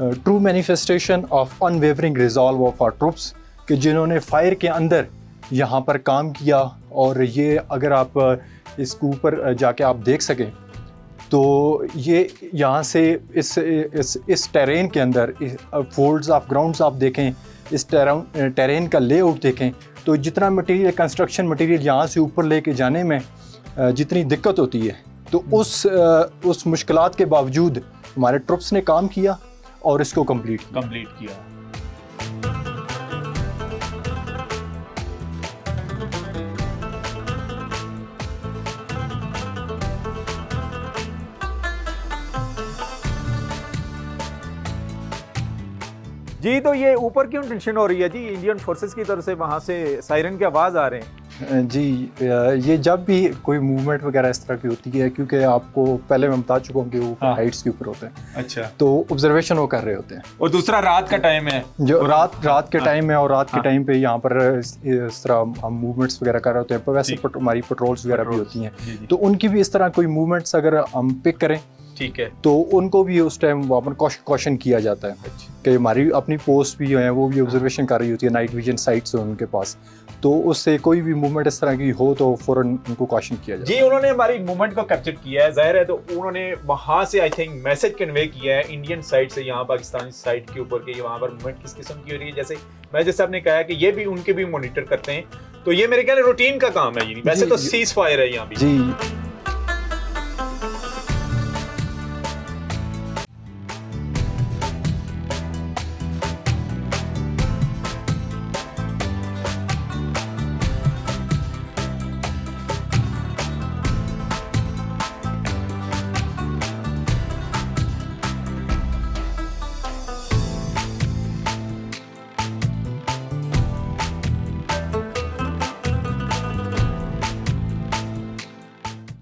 true manifestation of unwavering resolve of our troops कि जिन्होंने फायर के अंदर यहाँ पर काम किया। और ये अगर आप इसके ऊपर जाके आप देख सकें तो ये यहाँ से इस टेरेन के अंदर फोल्ड्स ऑफ ग्राउंड्स आप देखें, इस टेरेन का लेआउट देखें तो जितना मटेरियल कंस्ट्रक्शन मटेरियल यहाँ से ऊपर लेके जाने में जितनी दिक्कत होती है तो उस मुश्किलात के बावजूद हमारे ट्रुप्स ने काम किया और इसको कंप्लीट किया। जी तो ये ऊपर क्यों टेंशन हो रही है जी? इंडियन फोर्सेस की तरफ से वहाँ से सायरन की आवाज़ आ रहे हैं। जी ये जब भी कोई मूवमेंट वगैरह इस तरह की होती है, क्योंकि आपको पहले मैं बता चुका हूँ कि वो हाइट्स के ऊपर होते हैं। अच्छा। तो ऑब्जर्वेशन वो कर रहे होते हैं। और दूसरा रात का टाइम है, जो रात के टाइम है और रात के टाइम पे यहाँ पर इस तरह हम मूवमेंट्स वगैरह कर रहे होते हैं। पर वैसे हमारी पेट्रोल्स वगैरह भी होती हैं तो उनकी भी इस तरह कोई मूवमेंट्स अगर हम पिक करें ठीक है तो उनको भी उस टाइम वहाँ पर कॉशन किया जाता है कि हमारी अपनी पोस्ट भी है वो भी ऑब्जर्वेशन कर रही होती है, नाइट विजन साइट्स हैं उनके पास। तो उससे कोई भी मूवमेंट इस तरह की हो तो फौरन उनको कॉशन किया जाता है। जी उन्होंने हमारी मूवमेंट को कैप्चर किया है, जाहिर है। तो उन्होंने वहाँ से आई थिंक मैसेज कन्वे किया है इंडियन साइड से यहाँ पाकिस्तानी साइड के ऊपर कि वहाँ पर मूवमेंट किस किस्म की हो रही है। जैसे मेजर साहब ने कहा कि ये भी उनके भी मॉनिटर करते हैं। तो ये मेरे ख्याल रूटीन का काम है। वैसे तो सीज फायर है यहाँ भी। जी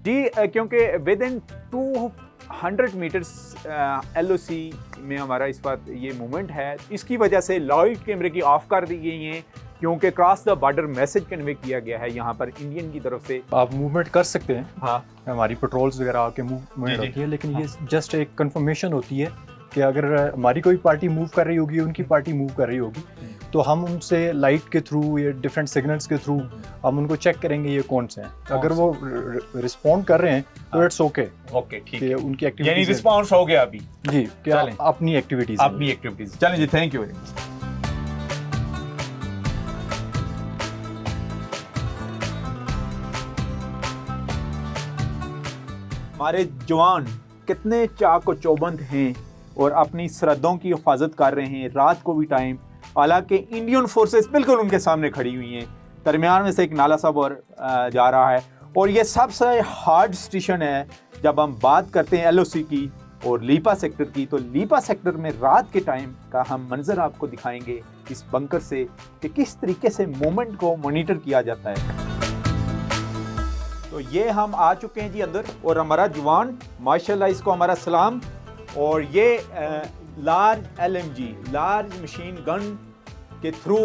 जी क्योंकि विद इन 200 मीटर्स LOC में हमारा इस बात ये मूवमेंट है, इसकी वजह से लाइट कैमरे की ऑफ कर दी गई हैं क्योंकि cross the border message convey किया गया है यहाँ पर इंडियन की तरफ से। आप मूवमेंट कर सकते हैं, हाँ हमारी पेट्रोल्स वगैरह आके मूवमेंट होती है, लेकिन ये जस्ट एक कंफर्मेशन होती है कि अगर हमारी कोई पार्टी मूव कर रही होगी, उनकी पार्टी मूव कर रही होगी तो हम उनसे लाइट के थ्रू या डिफरेंट सिग्नल्स के थ्रू हम उनको चेक करेंगे ये कौन से हैं। अगर वो रिस्पॉन्ड कर रहे हैं तो इट्स ओके ठीक है, उनकी यानी एक्टिविटीज रिस्पॉन्स हो गया अभी। जी क्या चलें। अपनी एक्टिविटीज चलें जी, थैंक यू वेरी मच। हमारे जवान कितने चाक और चौबंद हैं और अपनी सरहदों की हिफाजत कर रहे हैं रात को भी टाइम। हालांकि इंडियन फोर्सेस बिल्कुल उनके सामने खड़ी हुई हैं, दरमियान में से एक नाला सब और जा रहा है। और ये सबसे हार्ड स्टेशन है जब हम बात करते हैं LOC की और लीपा सेक्टर की। तो लीपा सेक्टर में रात के टाइम का हम मंजर आपको दिखाएंगे इस बंकर से कि किस तरीके से मूवमेंट को मॉनिटर किया जाता है। तो ये हम आ चुके हैं जी अंदर और हमारा जवान माशाल्लाह, इसको हमारा सलाम। और ये large LMG large machine gun के थ्रू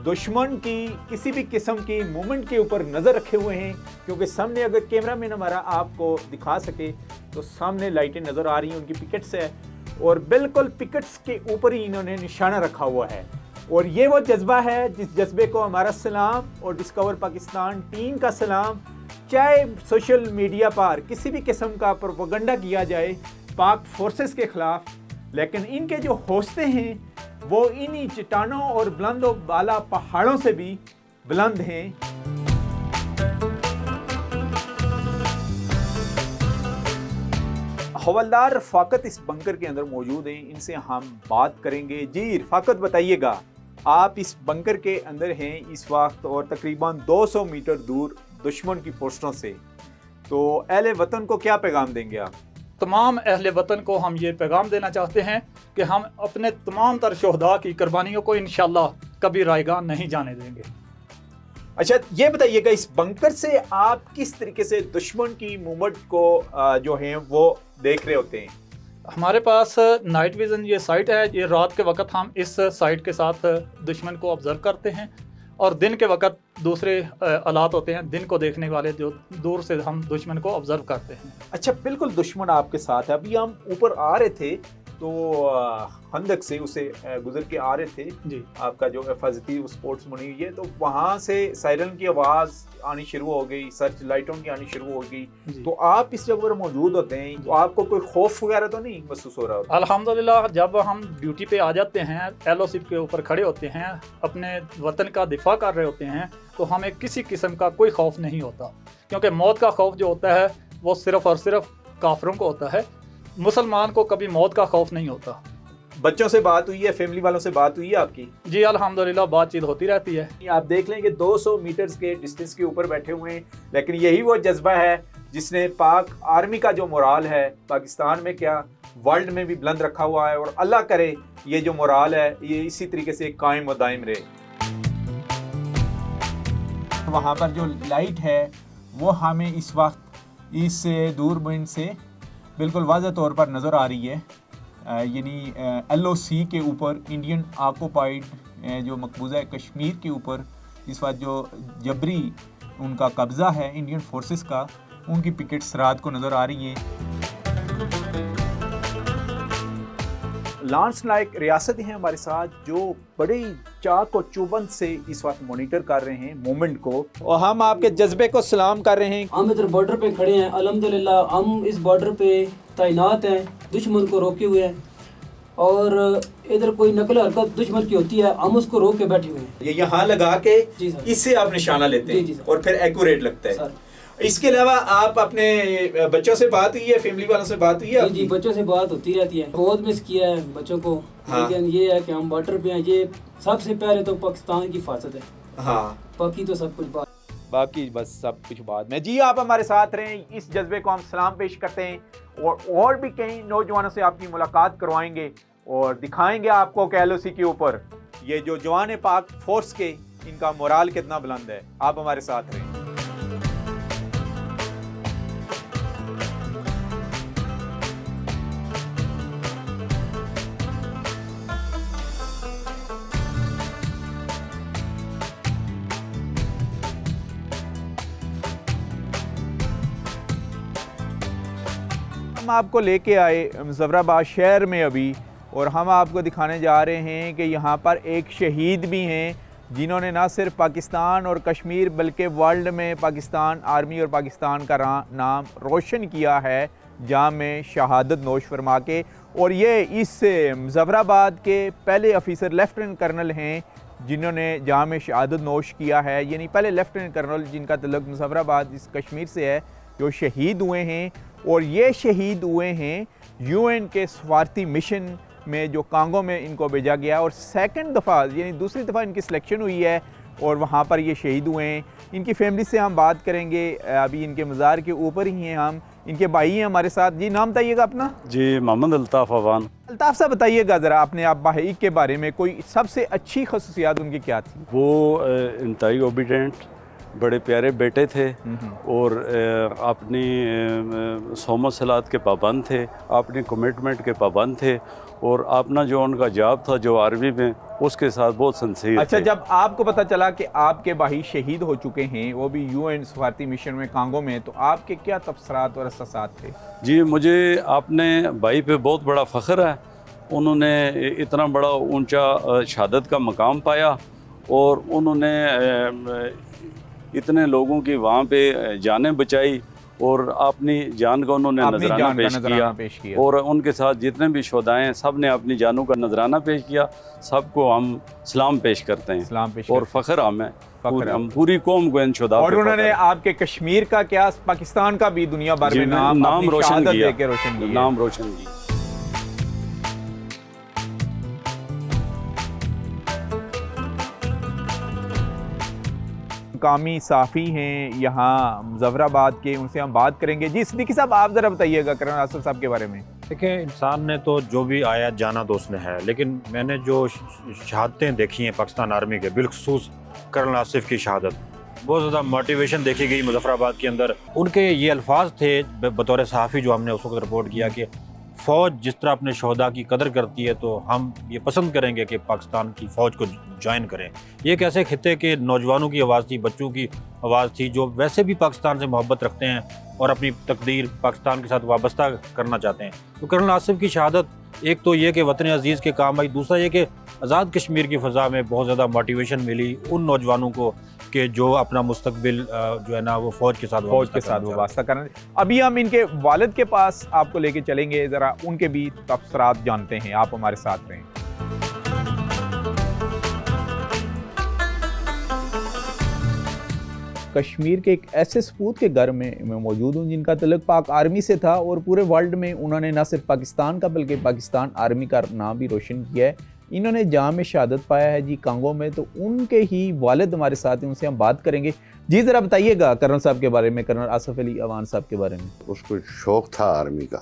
दुश्मन की किसी भी किस्म की मूवमेंट के ऊपर नज़र रखे हुए हैं, क्योंकि सामने अगर कैमरामैन हमारा आपको दिखा सके तो सामने लाइटें नज़र आ रही हैं, उनकी पिकेट्स है और बिल्कुल पिकेट्स के ऊपर ही इन्होंने निशाना रखा हुआ है। और ये वो जज्बा है जिस जज्बे को हमारा सलाम और डिस्कवर पाकिस्तान टीम का सलाम। चाहे सोशल मीडिया पर किसी भी किस्म का प्रोपेगेंडा किया जाए पाक फोर्सेस के खिलाफ, लेकिन इनके जो हौसले हैं वो इन्हीं चट्टानों और बुलंद बाला पहाड़ों से भी बुलंद हैं। हवलदार रफाकत इस बंकर के अंदर मौजूद हैं, इनसे हम बात करेंगे। जी रफाकत बताइएगा, आप इस बंकर के अंदर हैं इस वक्त और तकरीबन 200 मीटर दूर दुश्मन की पोस्टों से, तो अहले वतन को क्या पैगाम देंगे आप? तमाम अहले वतन को हम ये पैगाम देना चाहते हैं कि हम अपने तमाम तर शोहदा की कुर्बानियों को इंशाल्लाह कभी रायगान नहीं जाने देंगे। अच्छा, ये बताइएगा इस बंकर से आप किस तरीके से दुश्मन की मूवमेंट को जो है वो देख रहे होते हैं? हमारे पास नाइट विज़न ये साइट है, ये रात के वक्त हम इस साइट के साथ दुश्मन को ऑब्ज़र्व करते हैं और दिन के वक्त दूसरे आलात होते हैं दिन को देखने वाले, जो दूर से हम दुश्मन को ऑब्ज़र्व करते हैं। अच्छा, बिल्कुल दुश्मन आपके साथ है। अभी हम ऊपर आ रहे थे तो खंदक से उसे गुजर के आ रहे थे जी, आपका जो हिफाजती स्पोर्ट्स बनी हुई है, तो वहाँ से सायरन की आवाज़ आनी शुरू हो गई, सर्च लाइटों की आनी शुरू हो गई। जी। तो आप इस जगह पर मौजूद होते हैं तो आपको कोई खौफ वगैरह तो नहीं महसूस हो रहा होता? अल्हम्दुलिल्लाह, जब हम ड्यूटी पे आ जाते हैं, एलओसी के ऊपर खड़े होते हैं, अपने वतन का दिफा कर रहे होते हैं, तो हमें किसी किस्म का कोई खौफ नहीं होता, क्योंकि मौत का खौफ जो होता है वो सिर्फ़ और सिर्फ काफिरों को होता है। मुसलमान को कभी मौत का खौफ नहीं होता। बच्चों से बात हुई है, फैमिली वालों से बात हुई है आपकी? जी अल्हम्दुलिल्लाह, बातचीत होती रहती है। आप देख लें कि 200 मीटर्स के डिस्टेंस के ऊपर बैठे हुए हैं, लेकिन यही वो जज्बा है जिसने पाक आर्मी का जो मोराल है पाकिस्तान में क्या वर्ल्ड में भी बुलंद रखा हुआ है, और अल्लाह करे ये जो मोराल है ये इसी तरीके से कायम व दायम रहे। वहाँ पर जो लाइट है वो हमें इस वक्त इस दूरबीन से बिल्कुल वाज़ह तौर पर नज़र आ रही है, यानी LOC के ऊपर, इंडियन ऑक्युपाइड जो मकबूजा कश्मीर के ऊपर इस वक्त जो जबरी उनका कब्ज़ा है इंडियन फोर्सेस का, उनकी पिकेट्स रात को नज़र आ रही है। लांस नाइक रियासत हैं हमारे साथ, जो बड़े चाक और चौबंद से इस वक्त मॉनिटर कर रहे हैं मूवमेंट को, और हम आपके जज्बे को सलाम कर रहे हैं। हम इधर बॉर्डर पे खड़े हैं, अल्हम्दुलिल्लाह हम इस बॉर्डर पे तैनात हैं, दुश्मन को रोके हुए हैं, और इधर कोई नकल हरकत दुश्मन की होती है हम उसको रोक के बैठे हुए हैं। ये यहाँ लगा के जी सर। इससे आप निशाना लेते जी, हैं जी सर। और फिर एक्यूरेट लगता है। सर। इसके अलावा आप अपने बच्चों से बात हुई है, फैमिली वालों से बात हुई है? जी बच्चों से बात होती रहती है, बहुत मिस किया है बच्चों को। हाँ। लेकिन ये है कि हम बॉर्डर पे हैं, ये सबसे पहले तो पाकिस्तान की हिफाजत है, हाँ, बाकी तो सब कुछ बात। बाकी बस सब कुछ बाद में। जी, आप हमारे साथ रहें, इस जज्बे को हम सलाम पेश करते हैं, और भी कई नौजवानों से आपकी मुलाकात करवाएंगे और दिखाएंगे आपको कि LOC के ऊपर ये जो जवान पाक फोर्स के इनका मोराल कितना बुलंद है। आप हमारे साथ रहें। हम आपको लेके आए मुजफ्फराबाद शहर में अभी, और हम आपको दिखाने जा रहे हैं कि यहाँ पर एक शहीद भी हैं जिन्होंने ना सिर्फ पाकिस्तान और कश्मीर बल्कि वर्ल्ड में पाकिस्तान आर्मी और पाकिस्तान का नाम रोशन किया है जाम में शहादत नोश फरमा के। और ये इस मुजफ्फराबाद के पहले ऑफिसर लेफ्टिनेंट कर्नल हैं जिन्होंने जाम में शहादत नोश किया है, यानी पहले लेफ्टिनेंट कर्नल जिनका तल्लुक़ मुजफ्फराबाद इस कश्मीर से है, जो शहीद हुए हैं। और ये शहीद हुए हैं UN के स्वार्थी मिशन में जो कांगो में इनको भेजा गया, और सेकंड दफ़ा यानी दूसरी दफ़ा इनकी सिलेक्शन हुई है और वहाँ पर ये शहीद हुए हैं। इनकी फैमिली से हम बात करेंगे, अभी इनके मज़ार के ऊपर ही हैं हम, इनके भाई हैं हमारे साथ। जी, नाम बताइएगा अपना? जी, मोहम्मद अल्ताफ़ अवान। अल्ताफ़ साहब, बताइएगा ज़रा अपने आप भाई के बारे में, कोई सबसे अच्छी खसूसियात उनकी क्या थी? वो इंतहाई ओबीडेंट, बड़े प्यारे बेटे थे, और अपनी सोमत सलात के पाबंद थे, अपनी कमिटमेंट के पाबंद थे, और अपना जो उनका जॉब था जो आर्मी में, उसके साथ बहुत सिंसियर। अच्छा, जब आपको पता चला कि आपके भाई शहीद हो चुके हैं, वो भी UN स्वार्थी मिशन में कांगो में, तो आपके क्या तबसरात और एहसासात थे? जी, मुझे अपने भाई पे बहुत बड़ा फ़ख्र है। उन्होंने इतना बड़ा ऊंचा शहादत का मकाम पाया, और उन्होंने इतने लोगों की वहाँ पे जानें बचाई, और अपनी जान का उन्होंने नजराना पेश किया, और उनके साथ जितने भी शुहदाए हैं सब ने अपनी जानों का नजराना पेश किया। सबको हम सलाम पेश करते हैं, सलाम पेश और फ़ख्र हमें, हम पूरी कौम को इन शुहदा। और उन्होंने आपके कश्मीर का क्या पाकिस्तान का भी दुनिया भर में नाम रोशन किया, नाम रोशन किया। मकामी साफ़ी हैं यहाँ मुजफ्फराबाद के, उनसे हम बात करेंगे। जी सिद्दीकी साहब, आप ज़रा बताइएगा कर्नल आसिफ साहब के बारे में। देखिए, इंसान ने तो जो भी आया जाना तो उसने है, लेकिन मैंने जो शहादतें देखी हैं पाकिस्तान आर्मी के, बिलखसूस कर्नल आसिफ की शहादत, बहुत ज़्यादा मोटिवेशन देखी गई मुजफ्फराबाद के अंदर। उनके ये अल्फाज थे बतौर सहाफ़ी जो हमने उस वक्त रिपोर्ट किया कि फ़ौज जिस तरह अपने शहदा की कदर करती है, तो हम ये पसंद करेंगे कि पाकिस्तान की फ़ौज को ज्वाइन करें। ये एक ऐसे खिते के नौजवानों की आवाज़ थी, बच्चों की आवाज़ थी, जो वैसे भी पाकिस्तान से मोहब्बत रखते हैं और अपनी तकदीर पाकिस्तान के साथ वाबस्ता करना चाहते हैं। तो कर्नल आसिफ की शहादत एक तो ये कि वतन अजीज़ के काम आई, दूसरा ये कि आज़ाद कश्मीर की फ़ज़ा में बहुत ज़्यादा मोटिवेशन मिली उन नौजवानों को कि जो अपना मुस्तकबिल जो है ना वो फ़ौज के साथ वास्ता करना। अभी हम इनके वालिद के पास आपको लेके चलेंगे, ज़रा उनके भी तबसरात जानते हैं। आप हमारे साथ रहें। कश्मीर के एक ऐसे सपूत के घर में मैं मौजूद हूँ जिनका तल्लुक़ पाक आर्मी से था और पूरे वर्ल्ड में उन्होंने न सिर्फ पाकिस्तान का बल्कि पाकिस्तान आर्मी का नाम भी रोशन किया है। इन्होंने जहाँ में शहादत पाया है जी कांगो में, तो उनके ही वालिद हमारे साथ हैं, उनसे हम बात करेंगे। जी ज़रा बताइएगा कर्नल साहब के बारे में, कर्नल आसिफ अली अवान साहब के बारे में। उसको शौक़ था आर्मी का,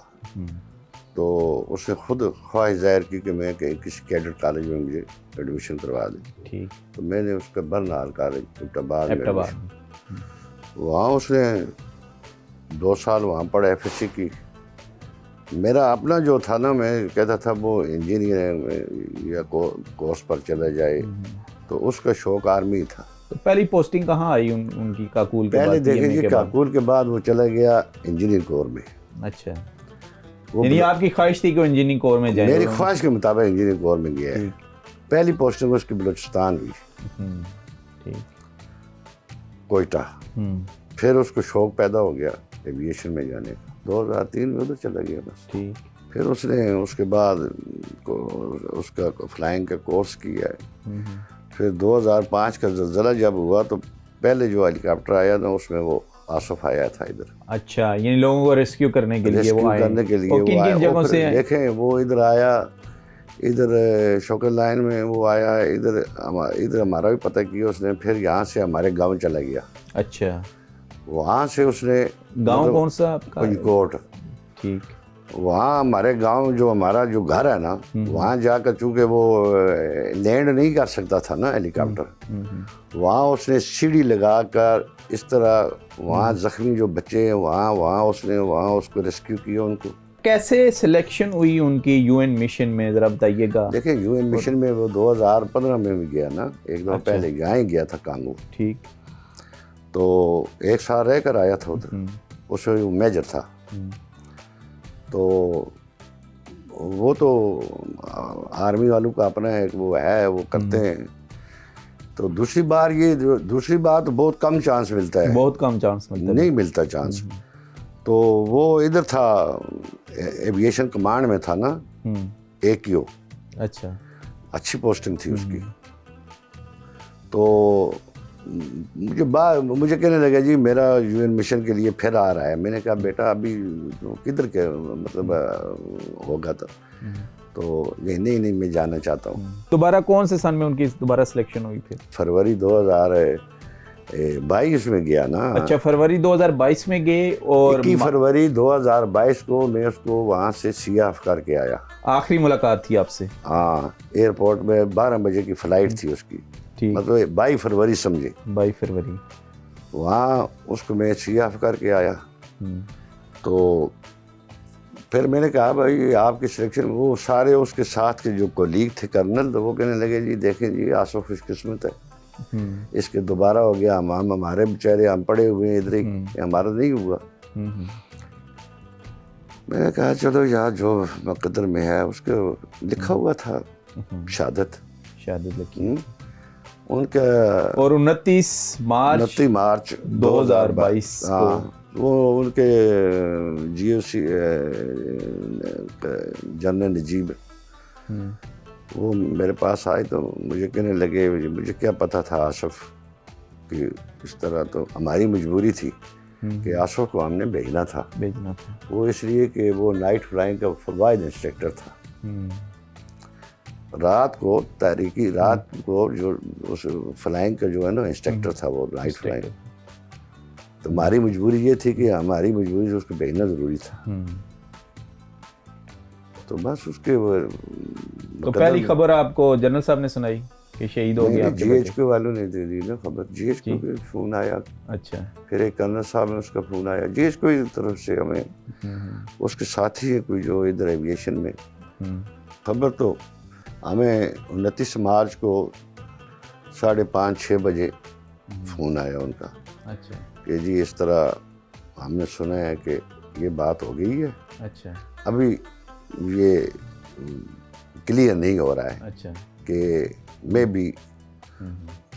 तो उसने खुद ख्वाहिश ज़ाहिर की कि मैं कहीं किसी कैडेट कॉलेज में मुझे एडमिशन करवा दें। ठीक, तो मैंने उसका बरनाल कॉलेज एबटाबाद वहाँ उसने 2 साल वहाँ पढ़ा FSC की। मेरा अपना जो था ना, मैं कहता था वो इंजीनियर या कोर्स पर चला जाए, तो उसका शौक़ आर्मी था। तो पहली पोस्टिंग कहाँ आई उनकी? काकूल के पहले देखिए, काकूल के बाद वो चला गया इंजीनियरिंग कोर में। अच्छा, यानी आपकी ख्वाहिश थी कि इंजीनियरिंग कोर में जाए? मेरी ख्वाहिश के मुताबिक इंजीनियरिंग कोर में गया है। पहली पोस्टिंग उसकी बलूचिस्तान हुई, कोयटा। फिर उसको शौक़ पैदा हो गया एविएशन में जाने का। 2003 में उधर चला गया बस। ठीक, फिर उसने उसके बाद उसका फ्लाइंग का कोर्स किया है। फिर 2005 का ज़लज़ला जब हुआ तो पहले जो हेलीकॉप्टर आया ना, उसमें वो आसिफ आया था इधर। अच्छा, यानी लोगों को रेस्क्यू करने के लिए वो आया। किन जगहों से देखें, वो इधर आया, इधर शौकत लाइन में वो आया, इधर हमारा भी पता किया उसने। फिर यहाँ से हमारे गाँव चला गया। अच्छा, वहाँ से उसने गांव कौन सा आपका? पंजकोट। ठीक, वहाँ हमारे गांव जो हमारा जो घर है ना, वहाँ जाकर चूँकि वो लैंड नहीं कर सकता था ना हेलीकॉप्टर, वहाँ उसने सीढ़ी लगाकर इस तरह वहाँ ज़ख्मी जो बच्चे हैं वहाँ उसको रेस्क्यू किया उनको। कैसे सिलेक्शन हुई उनकी UN मिशन में, ज़रा बताइएगा। देखिए, UN मिशन में वो 2015 में भी गया ना, एक दफ़ा पहले यहाँ ही गया था कांगो। ठीक, तो 1 साल रह कर आया था उधर। उसमें मेजर था। तो वो तो आर्मी वालों का अपना है, वो है, वो करते हैं। तो दूसरी बार तो बहुत कम चांस मिलता है, बहुत कम चांस नहीं मिलता चांस। तो वो इधर था, एविएशन कमांड में था ना, AQ। अच्छा, अच्छी पोस्टिंग थी उसकी। तो मुझे कहने लगा जी मेरा UN मिशन के लिए फिर आ रहा है। मैंने कहा बेटा अभी किधर के मतलब होगा तो नहीं मैं जाना चाहता हूँ। दोबारा कौन से सन में उनकी दोबारा सिलेक्शन हुई? फिर फरवरी 2022 में गया ना। अच्छा, फरवरी 2022 में गए और 21 फरवरी 2022 को मैं उसको वहाँ से CF करके आया। आखिरी मुलाकात थी आपसे? हाँ, एयरपोर्ट में 12 बजे की फ़्लाइट थी उसकी, मतलब 22 फरवरी समझे। 22 फरवरी वहाँ उसको मैं CF करके आया। तो फिर मैंने कहा भाई आपकी सिलेक्शन, वो सारे उसके साथ के जो कोलीग थे कर्नल, तो वो कहने लगे जी देखें जी आसिफ खुशकिस्मत है, इसके दोबारा हो गया, हम हमारे बेचारे हम पड़े हुए हैं इधर ही, हमारा नहीं हुआ। मैंने कहा चलो यार जो मुकद्दर में है, उसके लिखा हुआ था शहादत लिखी उनका, और 29 मार्च 2022 हाँ, वो उनके GOC जनरल नजीब वो मेरे पास आए तो मुझे कहने लगे, मुझे क्या पता था आसिफ कि इस तरह, तो हमारी मजबूरी थी कि आसिफ को हमने भेजना था वो इसलिए कि वो नाइट फ्लाइंग का फवाइद इंस्ट्रक्टर था। रात को तहरीकी रात को जो उस फ्लाइंग का जो है ना इंस्ट्रक्टर था वो नाइट फ्लाइंग, तो हमारी मजबूरी ये थी कि हमारी मजबूरी से उसको भेजना ज़रूरी था। तो बस उसके तो पहली खबर आपको जनरल साहब ने सुनाई कि शहीद हो गया? GHQ वालों ने दे दी ना खबर, GHQ पे फ़ोन आया। अच्छा। फिर एक कर्नल साहब ने उसका फ़ोन आया GHQ की तरफ से हमें, उसके साथी है कोई जो इधर एविएशन में। खबर तो हमें 29 मार्च को 5:30-6 बजे फ़ोन आया उनका। अच्छा। कि जी इस तरह हमने सुना है कि ये बात हो गई है। अच्छा। अभी ये क्लियर नहीं हो रहा है। अच्छा। कि मे बी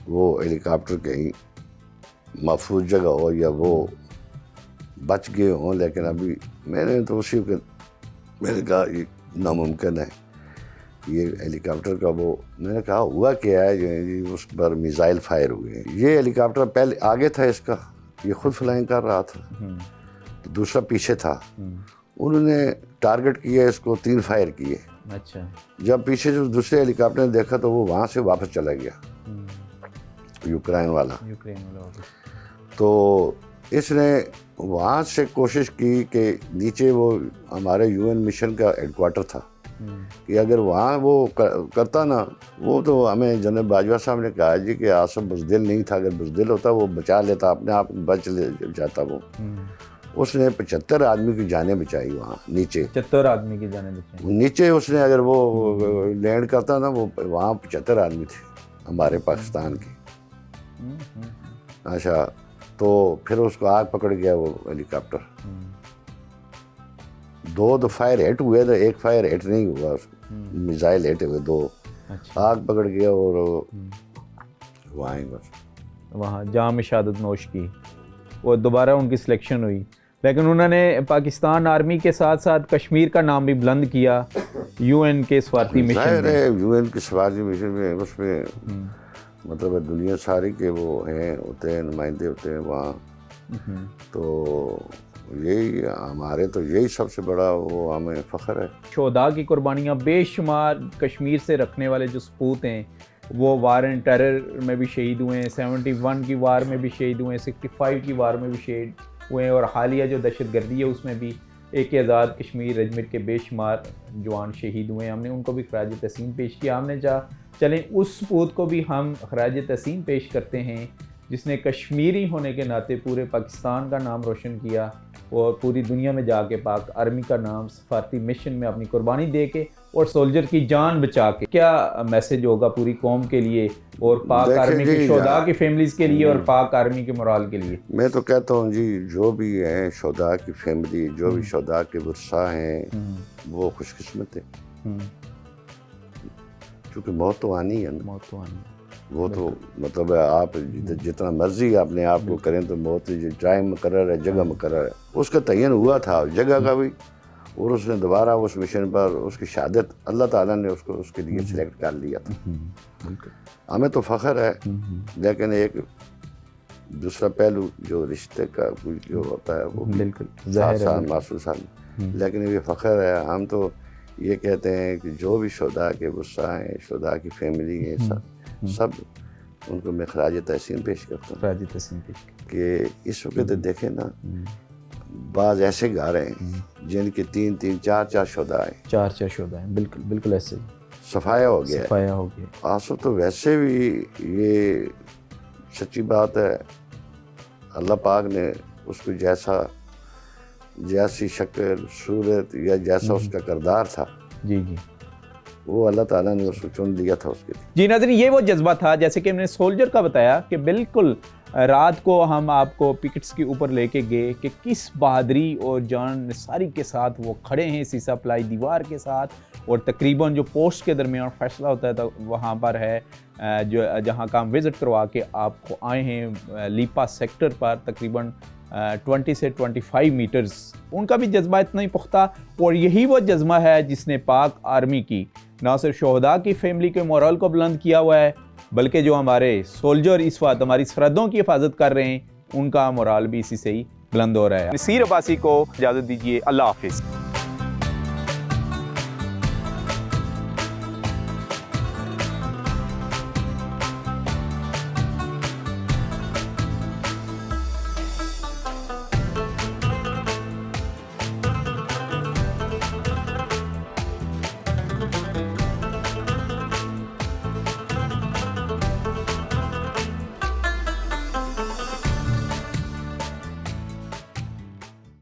वो हेलीकॉप्टर कहीं महफूज जगह हो या वो बच गए हों, लेकिन अभी मैंने तो उसी के मैंने कहा ये नामुमकिन है ये हेलीकॉप्टर का। वो मैंने कहा हुआ क्या है जो उस पर मिसाइल फायर हुए हैं। ये हेलीकॉप्टर पहले आगे था इसका, ये खुद फ्लाइंग कर रहा था, तो दूसरा पीछे था। उन्होंने टारगेट किया इसको, 3 फायर किए। अच्छा। जब पीछे जो दूसरे हेलीकॉप्टर ने देखा तो वो वहाँ से वापस चला गया, यूक्रेन वाला। तो इसने वहाँ से कोशिश की कि नीचे वो हमारे UN मिशन का हेडक्वार्टर था, कि अगर वहाँ वो करता ना, वो तो हमें जनरल बाजवा साहब ने कहा जी कि आसफ बुज़दिल नहीं था, अगर बुज़दिल होता वो बचा लेता, अपने आप बच जाता वो। उसने 75 आदमी की जानें बचाई वहाँ नीचे। 75 आदमी की जानें बचाई नीचे उसने, अगर वो लैंड करता ना, वो वहाँ 75 आदमी थे हमारे पाकिस्तान के। अच्छा, तो फिर उसको आग पकड़ गया वो हेलीकॉप्टर। 2 फायर हिट हुए थे, एक फायर हिट नहीं हुआ उसको, मिसाइल हिट हुए 2। अच्छा। आग पकड़ गया और वहाँ बस वहाँ जाम शहादत नोश की। वो दोबारा उनकी सिलेक्शन हुई, लेकिन उन्होंने पाकिस्तान आर्मी के साथ साथ कश्मीर का नाम भी बुलंद किया UN के सफारती मिशन में। UN के सफारती मिशन में उसमें मतलब दुनिया सारी के वो हैं, होते हैं, नुमाइंदे होते हैं वहाँ। तो यही हमारे तो यही सबसे बड़ा वो हमें फ़ख्र है। शोहदा की कुर्बानियाँ बेशुमार कश्मीर से रखने वाले जो सपूत हैं, वो वार एंड टेरर में भी शहीद हुए हैं, 71 की वार में भी शहीद हुए हैं, 65 की वार में भी शहीद हुए हैं, और हालिया जो दहशतगर्दी है उसमें भी एक आज़ाद कश्मीर रेजिमेंट के बेशुमार जवान शहीद हुए हैं। हमने उनको भी खराज तहसीन पेश किया। हमने चलें उस सपूत को भी हम खराज तहसीन पेश करते हैं जिसने कश्मीरी होने के नाते पूरे पाकिस्तान का नाम रोशन किया और पूरी दुनिया में जाके पाक आर्मी का नाम सफारती मिशन में अपनी कुर्बानी दे के और सोल्जर की जान बचा के। क्या मैसेज होगा पूरी कौम के लिए और पाक आर्मी के शोहदा की फैमिलीज के लिए और पाक आर्मी के मोराल के लिए? मैं तो कहता हूँ जी, जो भी हैं शोहदा की फैमिली, जो भी शोहदा के वर्सा हैं, वो खुशकिस्मत है, क्योंकि मौत तो आनी है ना। मौत तो आनी, वो तो मतलब आप जितना मर्जी अपने आप को करें तो मौत टाइम मुकर्रर है, जगह मुकर्रर है, उसका तयन हुआ था जगह का भी, और उसने दोबारा उस मिशन पर उसकी शहादत अल्लाह ताला ने उसको उसके लिए सिलेक्ट कर लिया था। हमें तो फ़ख्र है, लेकिन एक दूसरा पहलू जो रिश्ते का जो होता है वो बिल्कुल साथ महसूस है, लेकिन ये फ़ख्र है। हम तो ये कहते हैं कि जो भी शोहदा के गुस्सा हैं, शोहदा की फैमिली है, सब उनको मैं खराज तहसीन पेश करता हूँ। खराज तहसीन पेश कि इस वक्त देखें ना, बाज़ ऐसे घर हैं जिनके 3-3, 4-4 शोहदा हैं, 4-4 शोहदा हैं, बिल्कुल बिल्कुल ऐसे सफाया हो गया, सफाया हो गया। आंसू तो वैसे भी ये सच्ची बात है, अल्लाह पाक ने उसको जैसी शक्ल सूरत या जैसा उसका किरदार था, जी जी, वो अल्लाह ताला ने उसको चुन लिया था उसके लिए। जी नाज़रीन, ये वो जज्बा था जैसे कि हमने सोल्जर का बताया कि बिल्कुल रात को हम आपको पिकेट्स के ऊपर लेके गए कि किस बहादुरी और जान निसारी के साथ वो खड़े हैं सीसा प्लाई दीवार के साथ, और तकरीबन जो पोस्ट के दरमियान फैसला होता है तो वहाँ पर है जो जहाँ का हम विज़िट करवा के आपको आए हैं लीपा सेक्टर पर, तकरीबन 20 से 25 मीटर्स। उनका भी जज्बा इतना ही पुख्ता, और यही वो जज्बा है जिसने पाक आर्मी की ना सिर्फ शोहदा की फैमिली के मोरल को बुलंद किया हुआ है, बल्कि जो हमारे सोल्जर इस वक्त हमारी सरहदों की हिफाजत कर रहे हैं, उनका मोरल भी इसी से ही बुलंद हो रहा है। नसीर अब्बासी को इजाज़त दीजिए, अल्लाह हाफिज़।